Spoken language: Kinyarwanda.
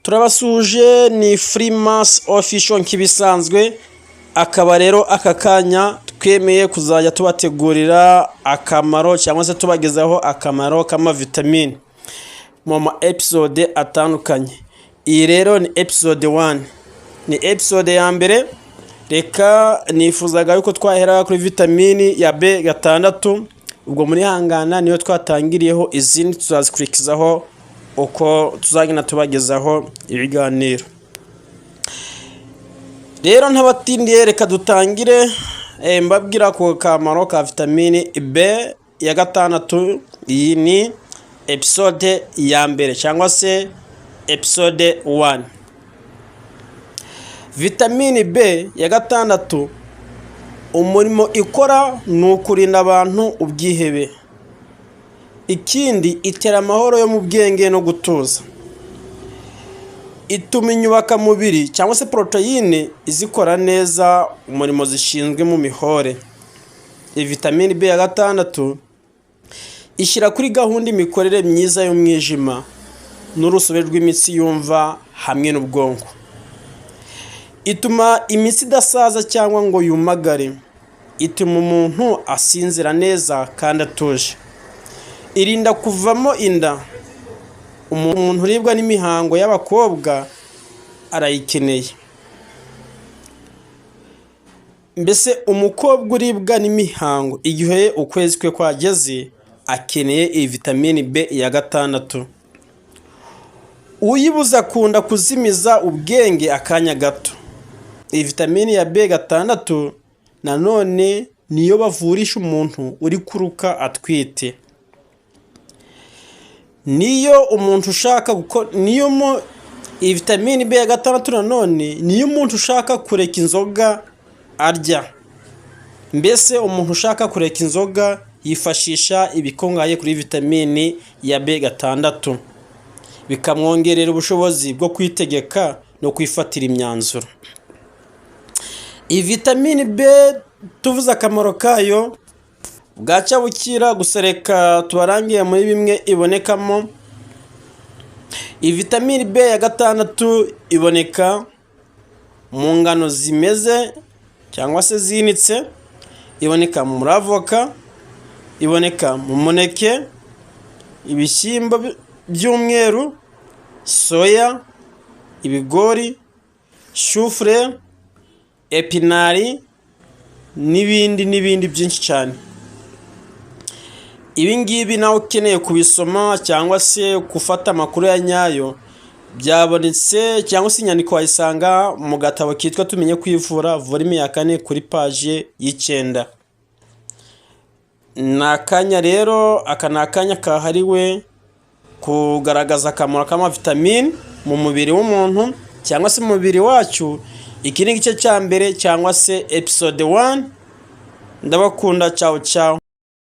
Turabasuje ni Freemass Official nk'ibisanzwe, akaba rero aka kanya twemeye kuzajya tubategurira akamaro cyangwa se tubagezaho akamaro k'amavitamine mu ma episode atandukanye. Iyi rero ni episode 1, ni episode ya mbere. Reka nifuzaga yuko twahera kuri vitamini ya B6, ubwo muri hangana niyo twatangiriyeho, izindi tuzazikurikizaho uko tuzagenda tubagezaho ibiganiro. Rero ntabatindiye, reka dutangire mbabwira ku kamaro ka vitamini B6. Iyi ni episode ya mbere cyangwa se episode 1. Vitamini B6 umurimo ikora ni ukurinda abantu ubwihebe. Ikindi itera amahoro yo mu bwenge no gutuza. Ituma inyubaka mubiri cyangwa se proteine izikora neza umurimo zishinzwe mu mihore. Iyi vitamini B6 ishyira kuri gahunda imikorere myiza y'umwijima n'urusobe rw'imitsi yumva hamwe n'ubwonko. Ituma imitsi idasaza cyangwa ngo yumagare. Ituma umuntu asinzira neza kandi atuje. Irinda kuvamo inda. Umuntu uribwa n'imihango y'abakobwa arayikeneye. Mbese umukobwa uribwa n'imihango igihe ukwezi kwe kwageze akeneye iyi vitamini B6. Uyibuza akunda kuzimiza ubwenge akanya gato. Iyi vitamini ya B6 nanone niyo bavurisha umuntu uri kuruka atwite. Niyo umuntu ushaka iyi vitamini B6 nanone niyo umuntu ushaka kureka inzoga arya. Mbese umuntu ushaka kureka inzoga yifashisha ibikungahaye kuri vitamini ya B6, bikamwongerera ubushobozi bwo kwitegeka no kwifatira imyanzuro. Iyi vitamini B tuvuze akamaro kayo bwaca bukira, gusa reka tubarangiye muri bimwe ibonekamo. Iyi vitamini B6 iboneka mu ngano zimeze cyangwa se zinitse, iboneka muri avoka, iboneka mu muneke, ibishyimbo by'umweru, soya, ibigori, shufure, epinari n'ibindi byinshi cyane. Ibi ngibi nawe ukeneye kubisoma cyangwa se gufata amakuru ya nyayo byabonetse, cyangwa se inyandiko wayisanga mu gatabo kitwa Tumenye Kwivura volume ya 4 kuri page y'9. Nakanya rero, aka nakanya kahariwe kugaragaza akamaro k'amavitamine mu mubiri w'umuntu cyangwa se mu mubiri wacu. Iki ni igice cya mbere cyangwa se episode 1. Ndabakunda, ciao ciao.